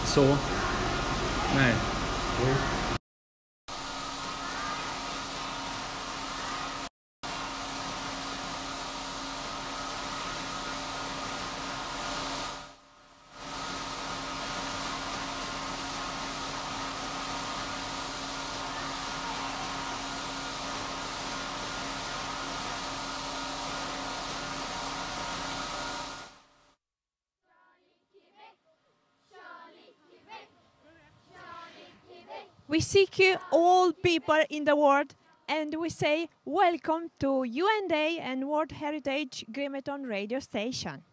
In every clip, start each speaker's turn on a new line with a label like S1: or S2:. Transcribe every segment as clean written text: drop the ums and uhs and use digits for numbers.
S1: Så. Nej. Jo.
S2: We seek you, all people in the world, and we say welcome to UNA and World Heritage Grimeton radio station.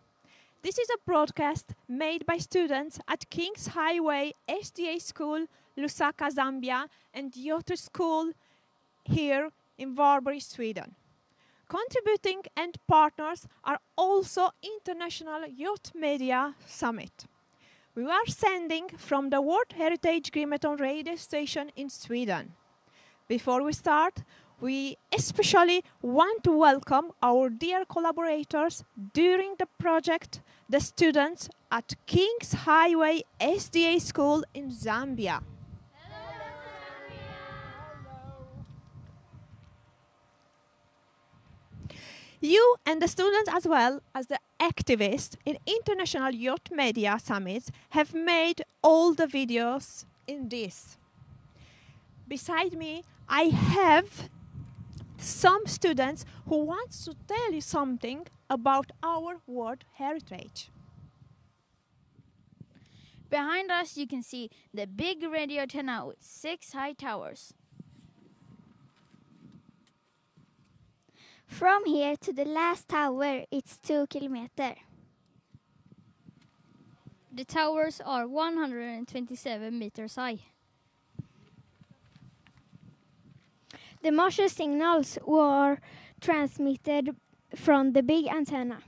S2: This is a broadcast made by students at King's Highway SDA School, Lusaka, Zambia, and Yotu School here in Varberg, Sweden. Contributing and partners are also International Youth Media Summit. We are sending from the World Heritage Grimeton radio station in Sweden. Before we start, we especially want to welcome our dear collaborators during the project, the students at King's Highway SDA School in Zambia. You and the students, as well as the activists in International Youth Media Summits, have made all the videos in this. Beside me, I have some students who want to tell you something about our world heritage.
S3: Behind us you can see the big radio antenna with 6 high towers.
S4: From here to the last tower, it's 2 kilometers.
S3: The towers are 127 meters high.
S4: The Morse signals were transmitted from the big antenna.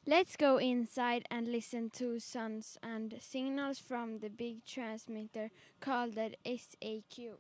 S5: Let's go inside and listen to sounds and signals from the big transmitter called the SAQ.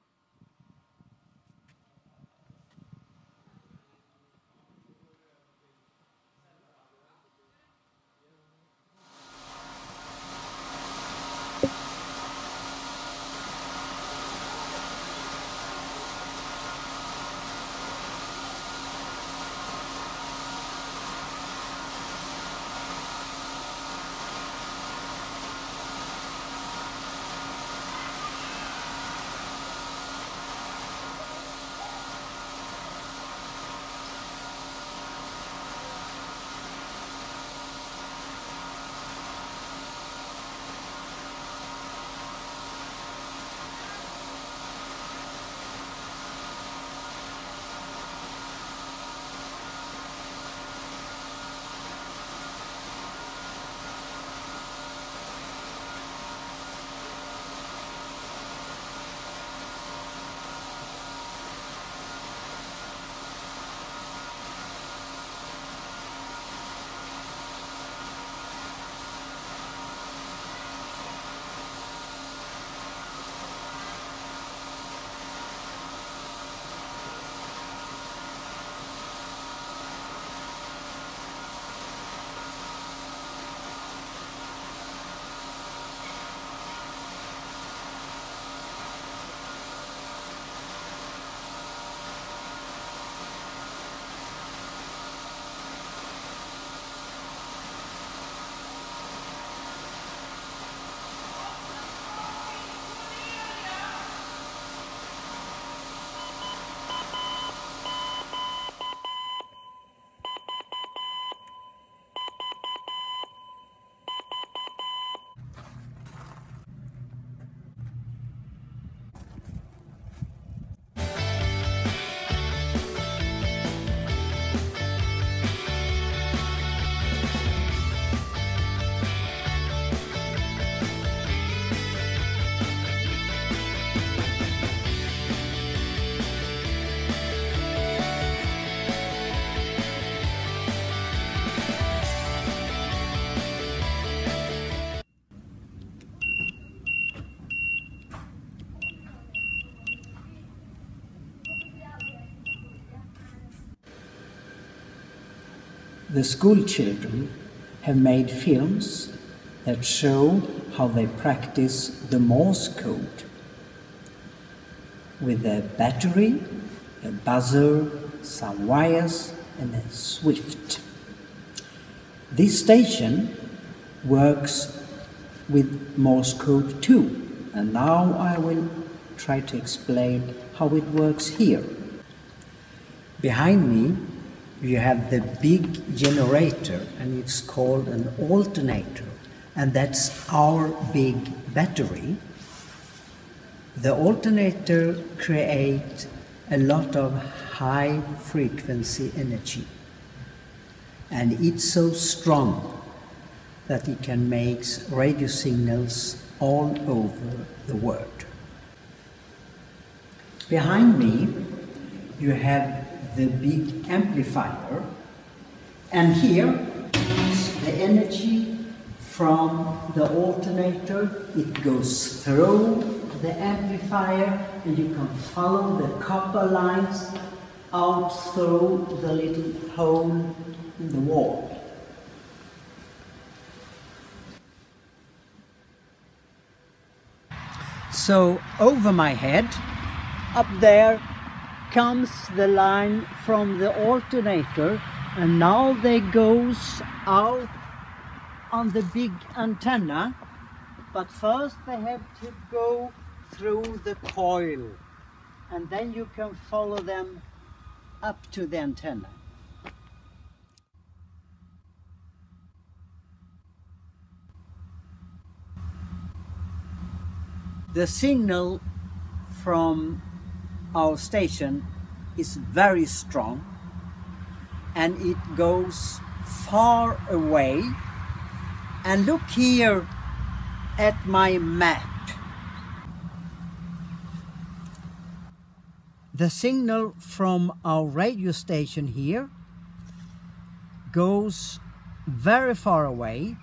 S6: The school children have made films that show how they practice the Morse code with a battery, a buzzer, some wires and a swift. This station works with Morse code too, and now I will try to explain how it works here. Behind me you have the big generator, and it's called an alternator, and that's our big battery. The alternator creates a lot of high frequency energy, and it's so strong that it can make radio signals all over the world. Behind me you have the big amplifier, and here is the energy from the alternator. It goes through the amplifier, and you can follow the copper lines out through the little hole in the wall. So over my head, up there, comes the line from the alternator, and now they goes out on the big antenna, but first they have to go through the coil, and then you can follow them up to the antenna. The signal from our station is very strong, and it goes far away. And look here at my map. The signal from our radio station here goes very far away,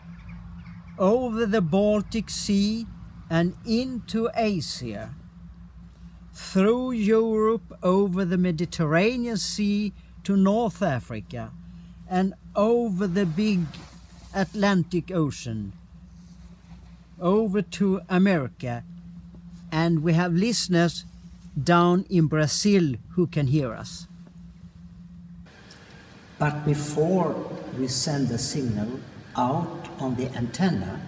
S6: over the Baltic Sea and into Asia, through Europe, over the Mediterranean Sea to North Africa, and over the big Atlantic Ocean, over to America, and we have listeners down in Brazil who can hear us. But before we send the signal out on the antenna,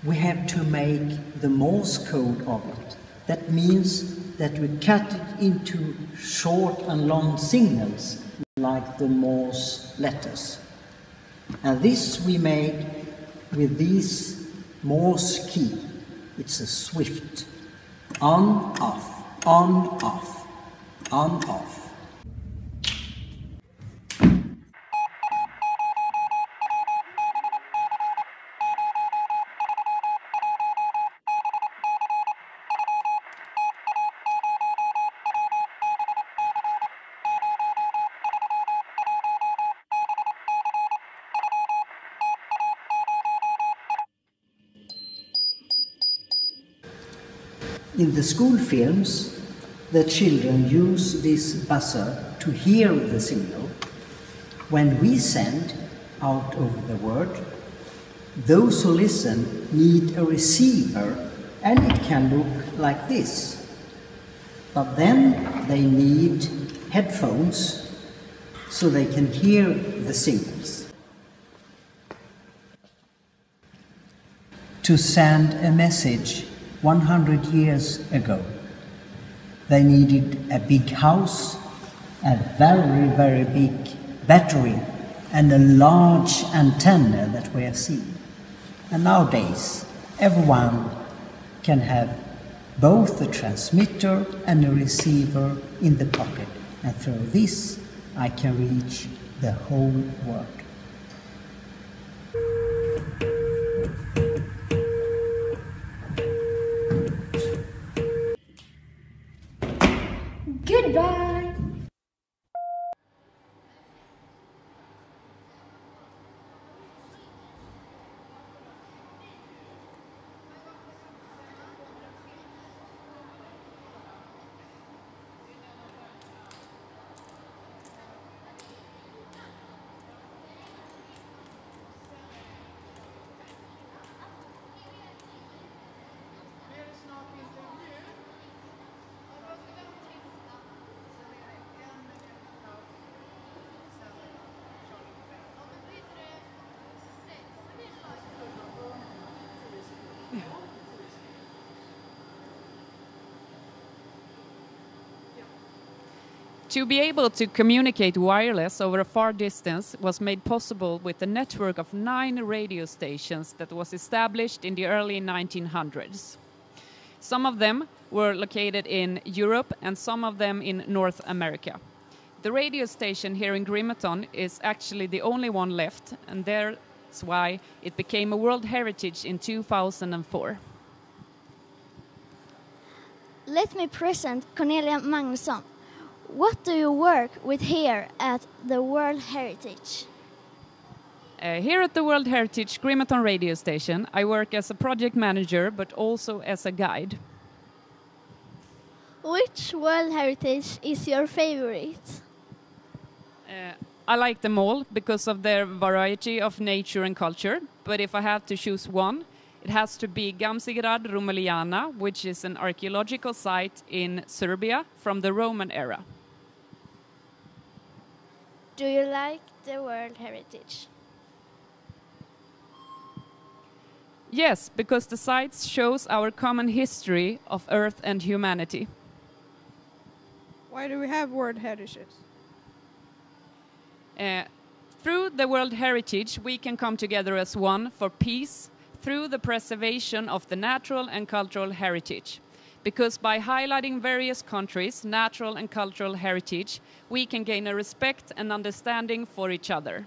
S6: we have to make the Morse code of it. That means that we cut it into short and long signals like the Morse letters. And this we made with this Morse key. It's a swift. On, off, on, off, on, off. In the school films, the children use this buzzer to hear the signal. When we send out over the world, those who listen need a receiver, and it can look like this. But then they need headphones so they can hear the signals. To send a message 100 years ago, they needed a big house, a very, very big battery, and a large antenna that we have seen. And nowadays, everyone can have both a transmitter and a receiver in the pocket, and through this I can reach the whole world.
S5: Goodbye.
S7: To be able to communicate wireless over a far distance was made possible with a network of 9 radio stations that was established in the early 1900s. Some of them were located in Europe and some of them in North America. The radio station here in Grimeton is actually the only one left, and that's why it became a World Heritage in 2004.
S4: Let me present Cornelia Magnusson. What do you work with here at the World Heritage?
S7: Here at the World Heritage Grimeton radio station, I work as a project manager but also as a guide.
S4: Which World Heritage is your favorite?
S7: I like them all because of their variety of nature and culture, but if I have to choose one, it has to be Gamzigrad Romeliana, which is an archaeological site in Serbia from the Roman era.
S4: Do you like the World Heritage?
S7: Yes, because the site shows our common history of Earth and humanity.
S8: Why do we have World Heritage?
S7: Through the World Heritage, we can come together as one for peace through the preservation of the natural and cultural heritage. Because by highlighting various countries' natural and cultural heritage, we can gain a respect and understanding for each other.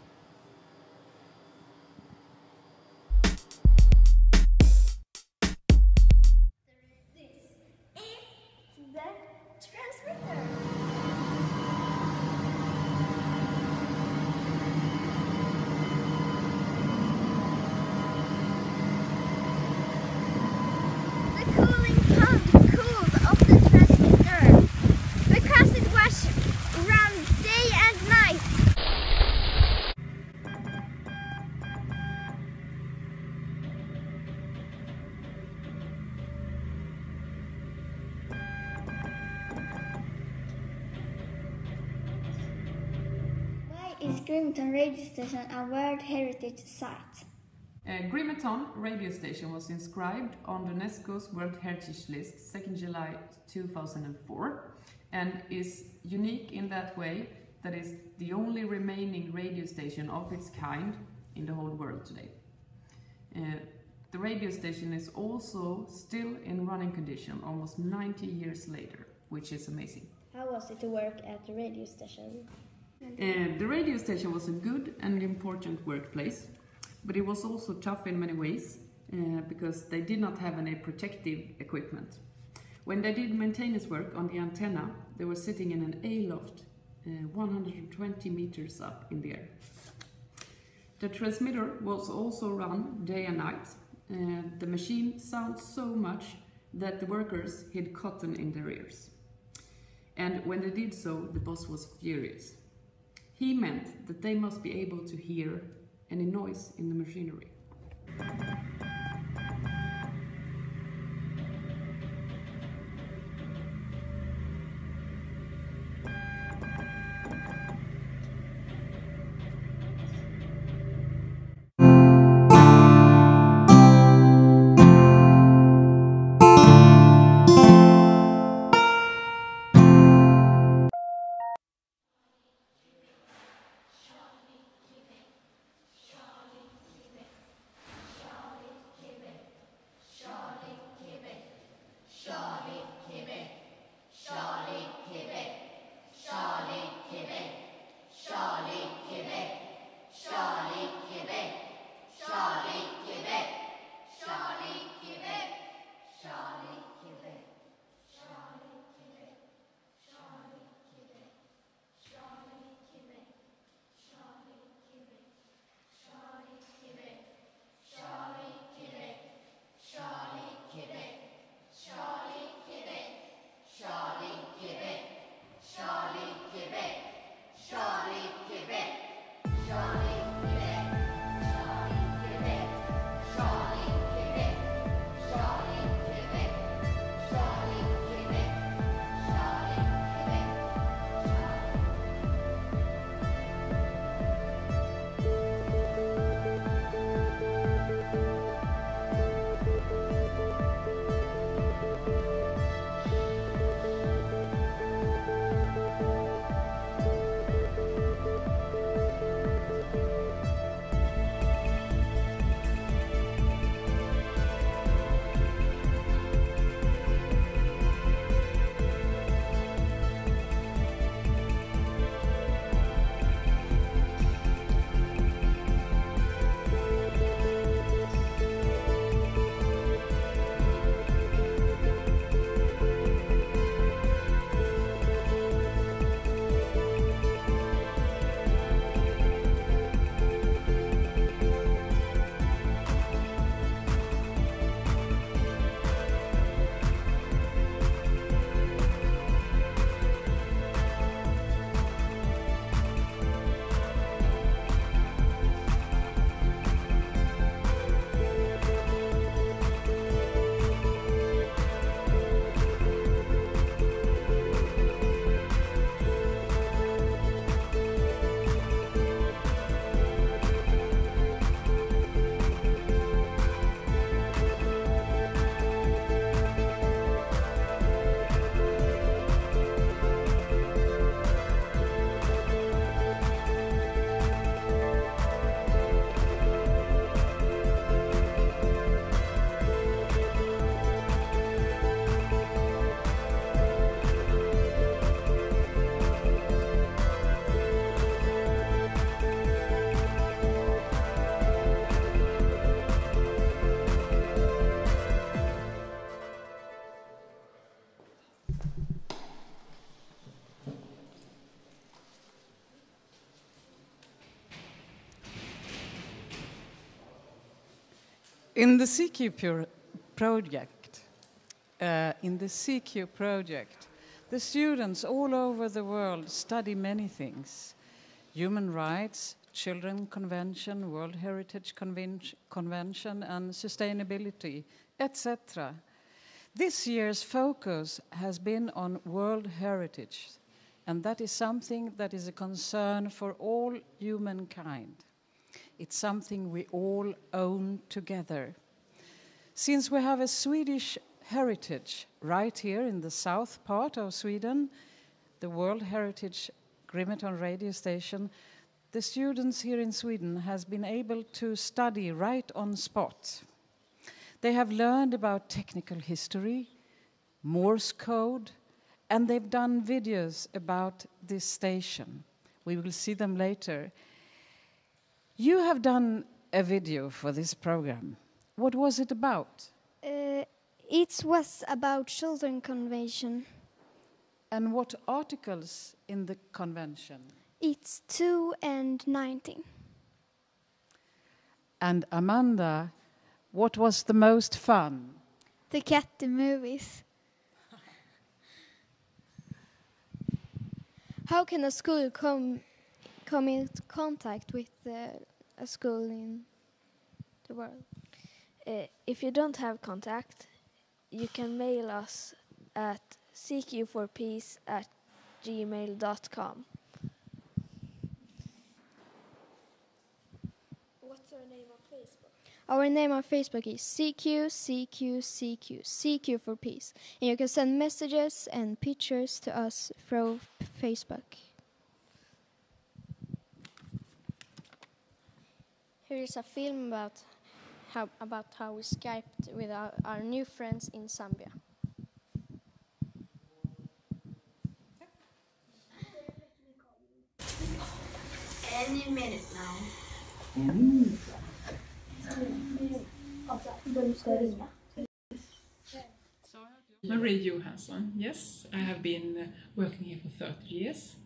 S4: Is Grimeton radio station a World Heritage site?
S7: Grimeton radio station was inscribed on the UNESCO's World Heritage List 2nd July 2004 and is unique in that way that is the only remaining radio station of its kind in the whole world today. The radio station is also still in running condition almost 90 years later, which is amazing.
S4: How was it to work at the radio station?
S7: The radio station was a good and important workplace, but it was also tough in many ways because they did not have any protective equipment. When they did maintenance work on the antenna, they were sitting in an A-loft 120 meters up in the air. The transmitter was also run day and night. The machine sounds so much that the workers hid cotton in their ears. And when they did so, the boss was furious. He meant that they must be able to hear any noise in the machinery.
S9: In the CQ project, the students all over the world study many things: human rights, Children Convention, World Heritage Convention, and sustainability, etc. This year's focus has been on World Heritage, and that is something that is a concern for all humankind. It's something we all own together. Since we have a Swedish heritage right here in the south part of Sweden, the World Heritage Grimeton radio station, the students here in Sweden has been able to study right on spot. They have learned about technical history, Morse code, and they've done videos about this station. We will see them later. You have done a video for this program. What was it about?
S5: It was about Children Convention.
S9: And what articles in the convention?
S5: It's 2 and 19.
S9: And Amanda, what was the most fun?
S5: The cat movies. How can a school come into contact with a school in the world?
S10: If you don't have contact, you can mail us at cq4peace@gmail.com.
S5: What's our name on Facebook? Our name on Facebook is CQ for Peace. And you can send messages and pictures to us through Facebook. Here is a film about how we Skyped with our new friends in Zambia.
S10: Any minute now.
S11: Marie Johansson, yes. I have been working here for 30 years.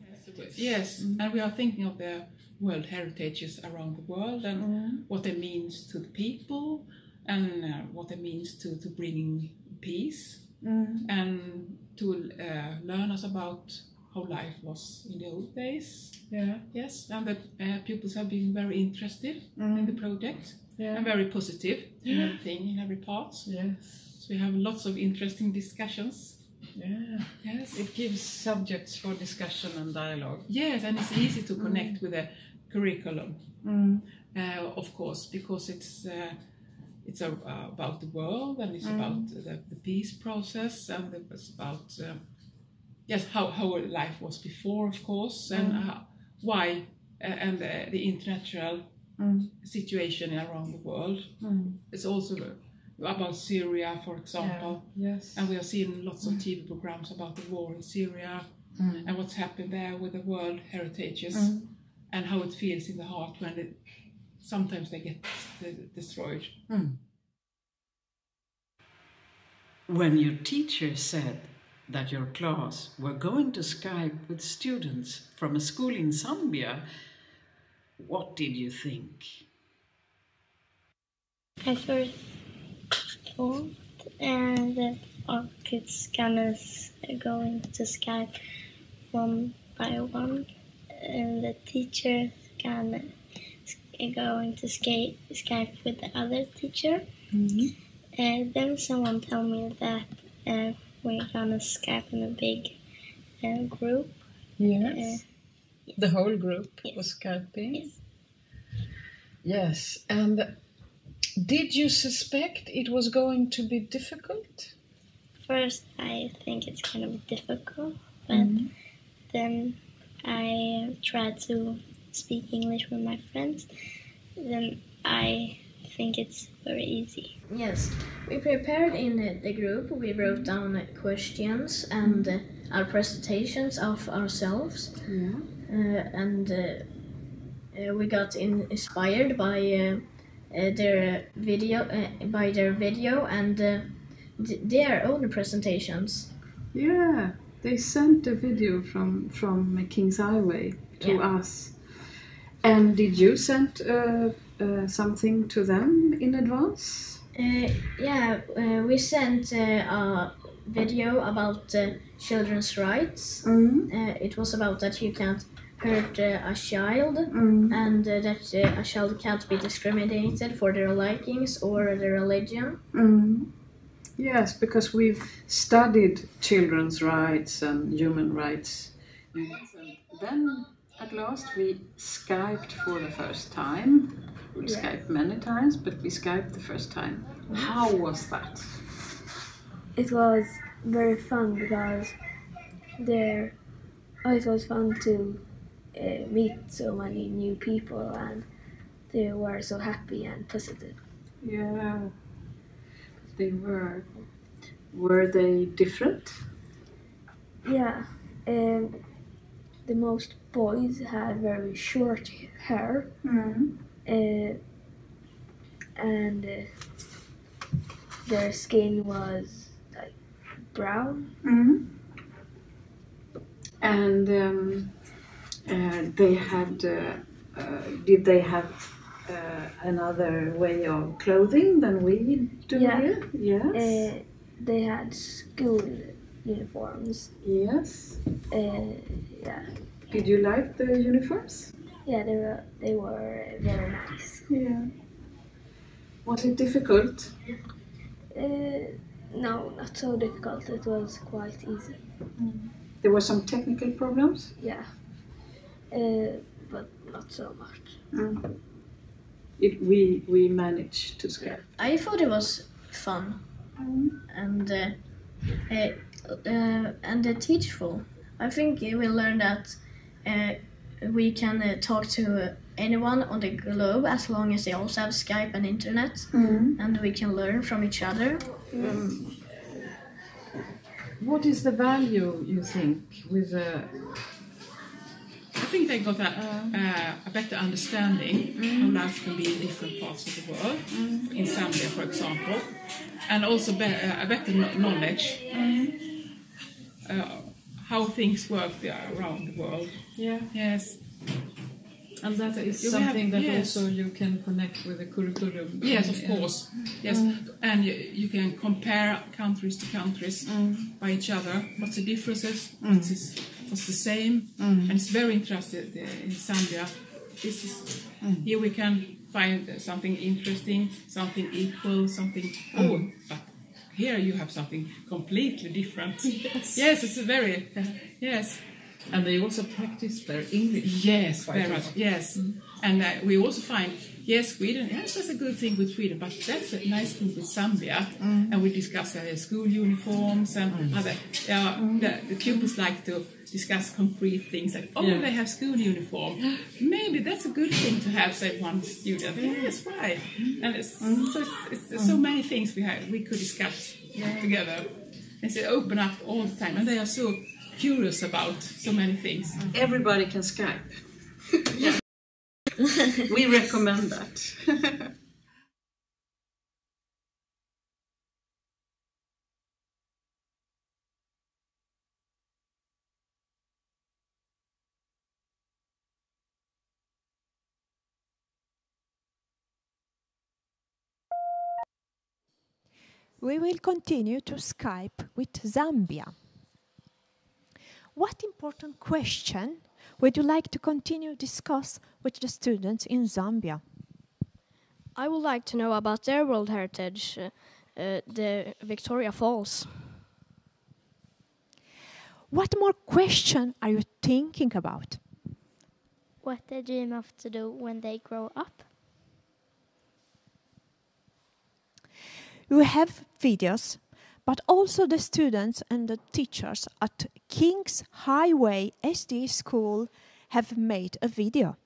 S11: Yes, and we are thinking of the World Heritages around the world and what it means to the people and what it means to bringing peace and to learn us about how life was in the old days.
S9: Yeah.
S11: Yes, and the pupils have been very interested in the project and very positive in everything, in every part.
S9: Yes.
S11: So we have lots of interesting discussions.
S9: Yeah.
S11: Yes.
S9: It gives subjects for discussion and dialogue.
S11: Yes, and it's easy to connect with the curriculum, of course, because it's about the world and it's about the peace process and it's about how life was before, of course, and why and the international situation around the world. It's also about Syria, for example.
S9: Yeah. Yes.
S11: And we are seeing lots of TV programs about the war in Syria and what's happened there with the World Heritages and how it feels in the heart when sometimes they get destroyed.
S9: When your teacher said that your class were going to Skype with students from a school in Zambia, what did you think?
S12: I first thought that our kids gonna going to Skype one by one, and the teacher gonna going to Skype with the other teacher. And then someone told me that we're gonna Skype in a big group.
S9: Yes.
S12: Yes.
S9: The whole group
S12: Yes.
S9: was Skyping?
S12: Yes.
S9: Yes. And did you suspect it was going to be difficult?
S12: First, I think it's kind of difficult, but then I try to speak English with my friends. Then I think it's very easy.
S13: Yes, we prepared in the group. We wrote down questions and our presentations of ourselves, and we got inspired by their video, and their own presentations.
S14: Yeah, they sent a video from King's Highway to us. And did you send something to them in advance?
S13: We sent a video about children's rights. It was about that you can't hurt a child and that a child can't be discriminated for their likings or their religion.
S14: Yes, because we've studied children's rights and human rights. Yes, and then at last we Skyped for the first time. We Skyped many times, but we Skyped the first time. How was that?
S10: It was very fun because it was fun to meet so many new people, and they were so happy and positive.
S14: Yeah, they were. Were they different?
S10: Yeah, the most boys had very short hair, and their skin was like brown.
S14: And they had. Did they have another way of clothing than we do here? Yes.
S10: They had school uniforms.
S14: Yes.
S10: Yeah.
S14: Did you like the uniforms?
S10: Yeah, they were very nice.
S14: Yeah. Was it difficult?
S10: No, not so difficult. It was quite easy.
S14: There were some technical problems?
S10: Yeah. But not so much.
S14: We managed to Skype.
S13: I thought it was fun and teachable. I think we learned that we can talk to anyone on the globe as long as they also have Skype and internet, and we can learn from each other.
S14: What is the value, you think, with
S11: I think they got a better understanding how life can be in different parts of the world, in Zambia, for example, and also a better knowledge how things work around the world.
S14: Yeah.
S11: Yes.
S14: And that is something that also you can connect with the curriculum.
S11: Yes, of course. Yes, and you can compare countries to countries by each other. What's the differences? What's the same? And it's very interesting in Zambia. Here we can find something interesting, something equal, something. But here you have something completely different. Yes, it's a very yes.
S14: And they also practice their English.
S11: Yes, very much. Yes, and we also find Sweden. Yes, that's a good thing with Sweden, but that's a nice thing with Zambia. And we discuss school uniforms and other. The pupils like to discuss concrete things like, they have school uniform. Maybe that's a good thing to have, say, one student. Yes, right. And it's so many things we could discuss together. And so open up all the time, and they are so curious about so many things.
S14: Everybody can Skype. We recommend that.
S2: We will continue to Skype with Zambia. What important question would you like to continue to discuss with the students in Zambia?
S15: I would like to know about their World Heritage, the Victoria Falls.
S2: What more question are you thinking about?
S12: What they dream of to do when they grow up.
S2: We have videos, but also the students and the teachers at King's Highway SD School have made a video.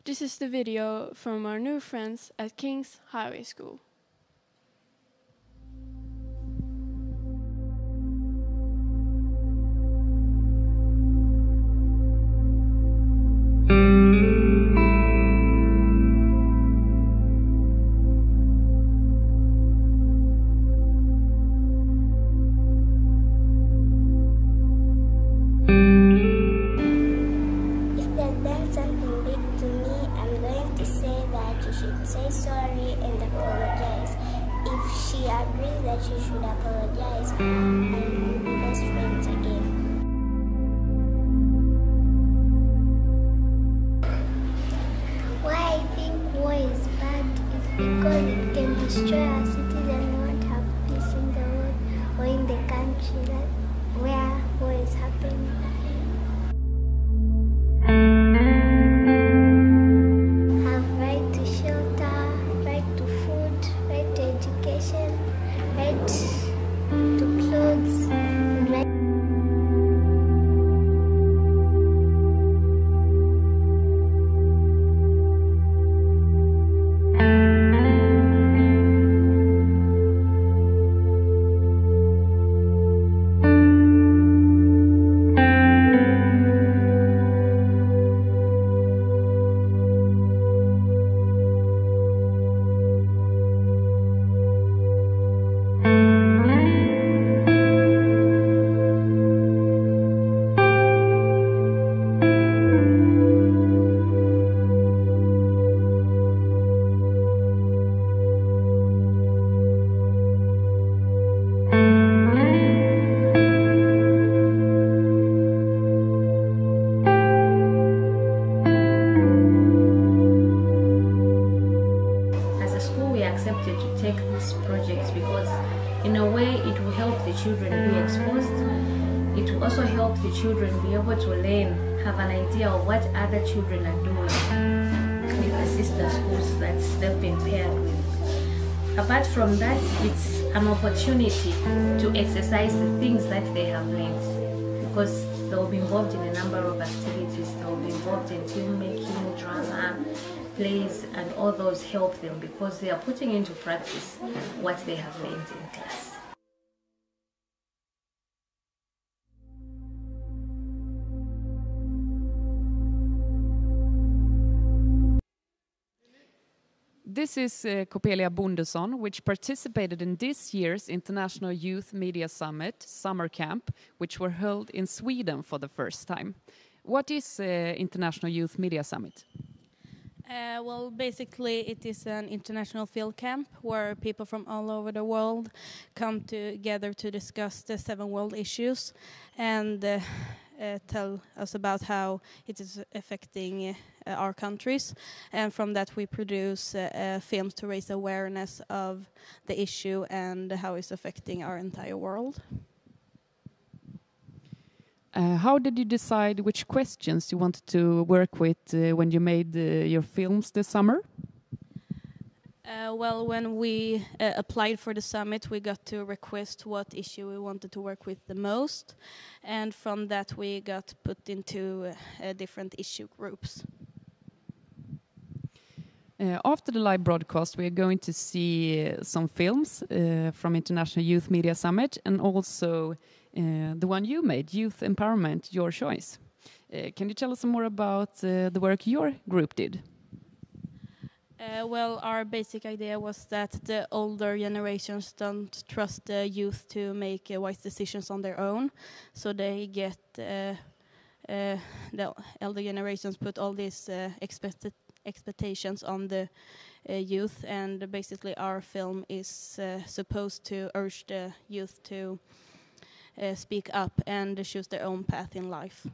S5: This is the video from our new friends at King's Highway School.
S12: and be best friends again. Why I think war is bad is because it can destroy our cities and we won't have peace in the world or in the country where war is happening. Have right to shelter, right to food, right to education, right to clothes, and right.
S16: As a school, we accepted to take these projects because in a way it will help the children be exposed. It will also help the children be able to learn, have an idea of what other children are doing with the sister schools that they've been paired with. Apart from that, it's an opportunity to exercise the things that they have learned, because they'll be involved in a number of activities. They'll be involved in filmmaking, drama, plays, and all those help them because they are putting into practice what they have learned in class.
S17: This is Kopia Bondesson, which participated in this year's International Youth Media Summit Summer Camp, which were held in Sweden for the first time. What is International Youth Media Summit?
S18: Well, basically it is an international field camp where people from all over the world come together to discuss the 7 world issues and tell us about how it is affecting our countries. And from that we produce films to raise awareness of the issue and how it's affecting our entire world.
S17: How did you decide which questions you wanted to work with when you made your films this summer?
S18: Well, when we applied for the summit, we got to request what issue we wanted to work with the most. And from that, we got put into different issue groups.
S17: After the live broadcast, we are going to see some films from International Youth Media Summit and also the one you made, Youth Empowerment, Your Choice. Can you tell us some more about the work your group did?
S18: Well, our basic idea was that the older generations don't trust the youth to make wise decisions on their own. So they get the elder generations put all these expectations on the youth, and basically our film is supposed to urge the youth to speak up and choose their own path in life.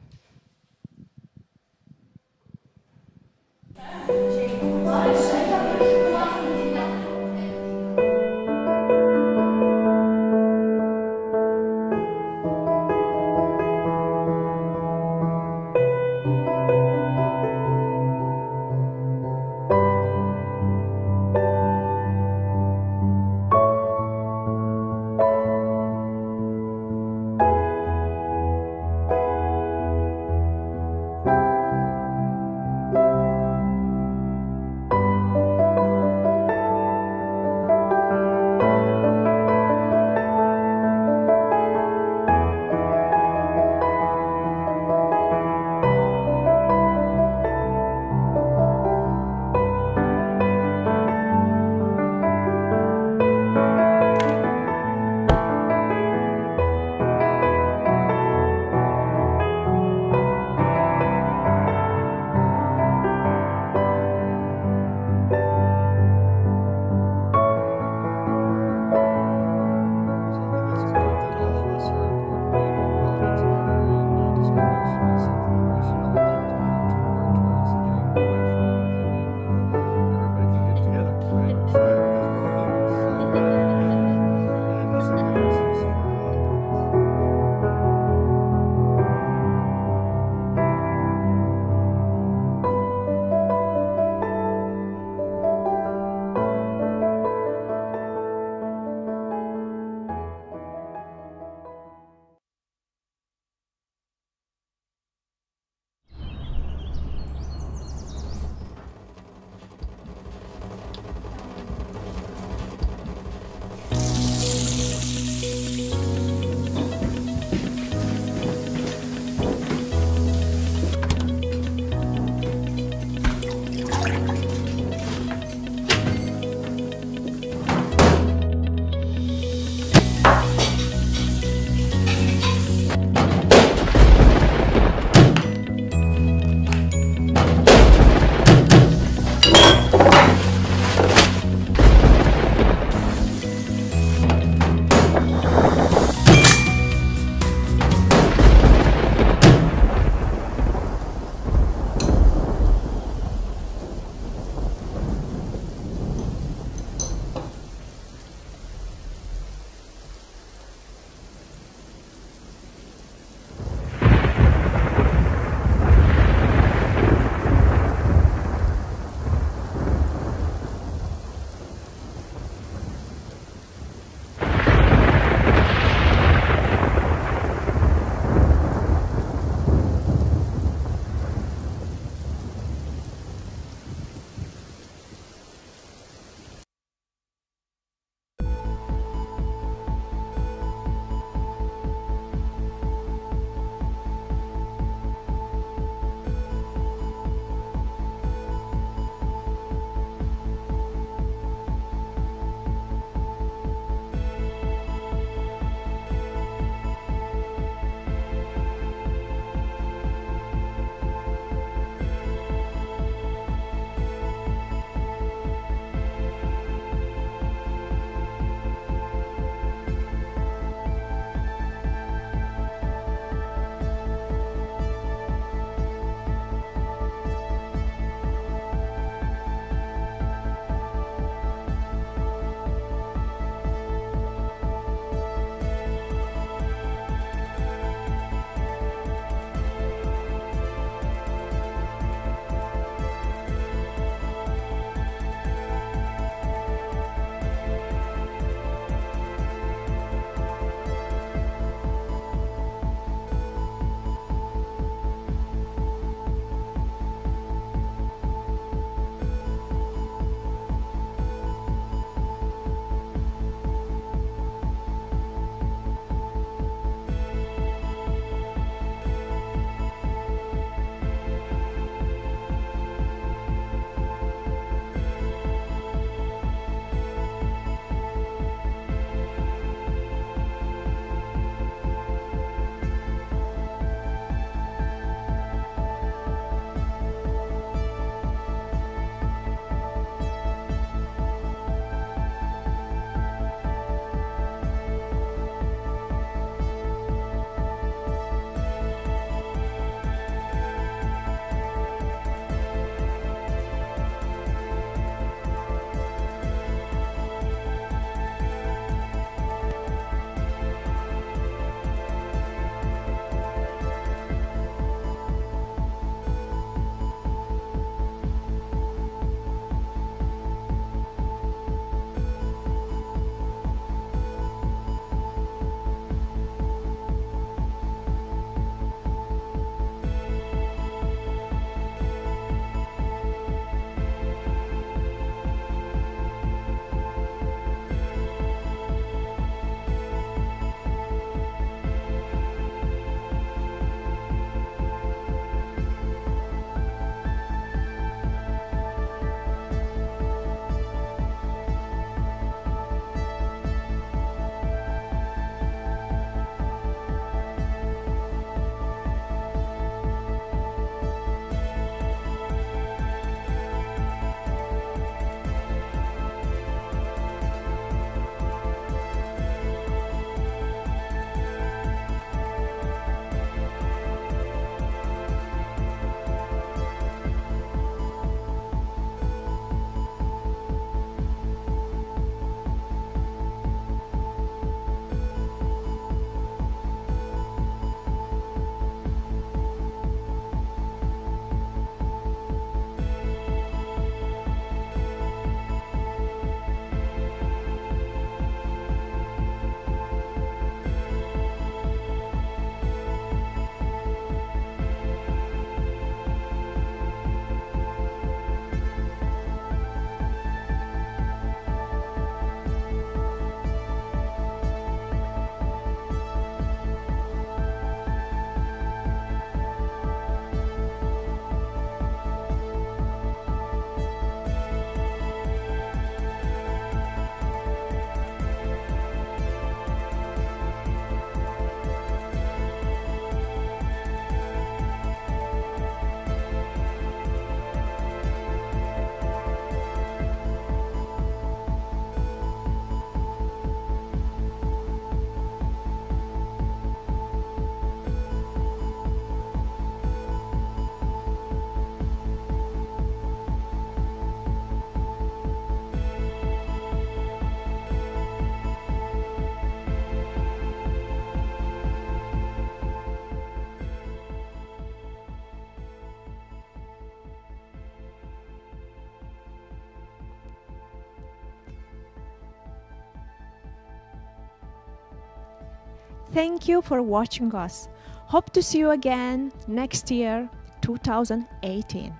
S2: Thank you for watching us. Hope to see you again next year, 2018.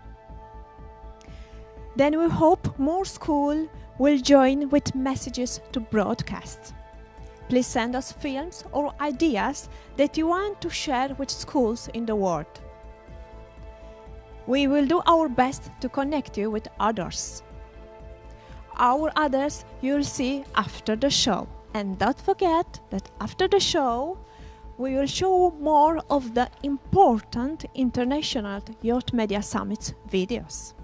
S2: Then we hope more schools will join with messages to broadcast. Please send us films or ideas that you want to share with schools in the world. We will do our best to connect you with others. Our others you'll see after the show. And don't forget that after the show, we will show more of the important International Youth Media Summit videos.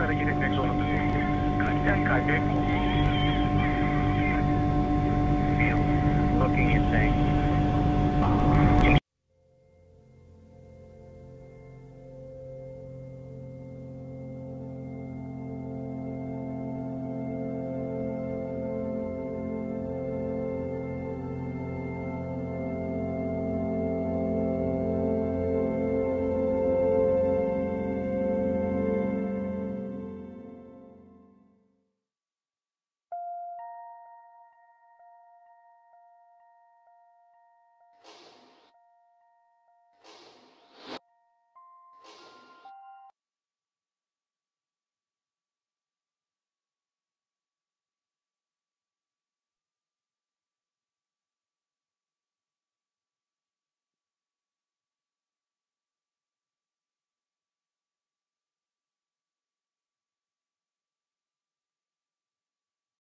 S19: 的きですね、ちょうど。何回でこう、looking and saying,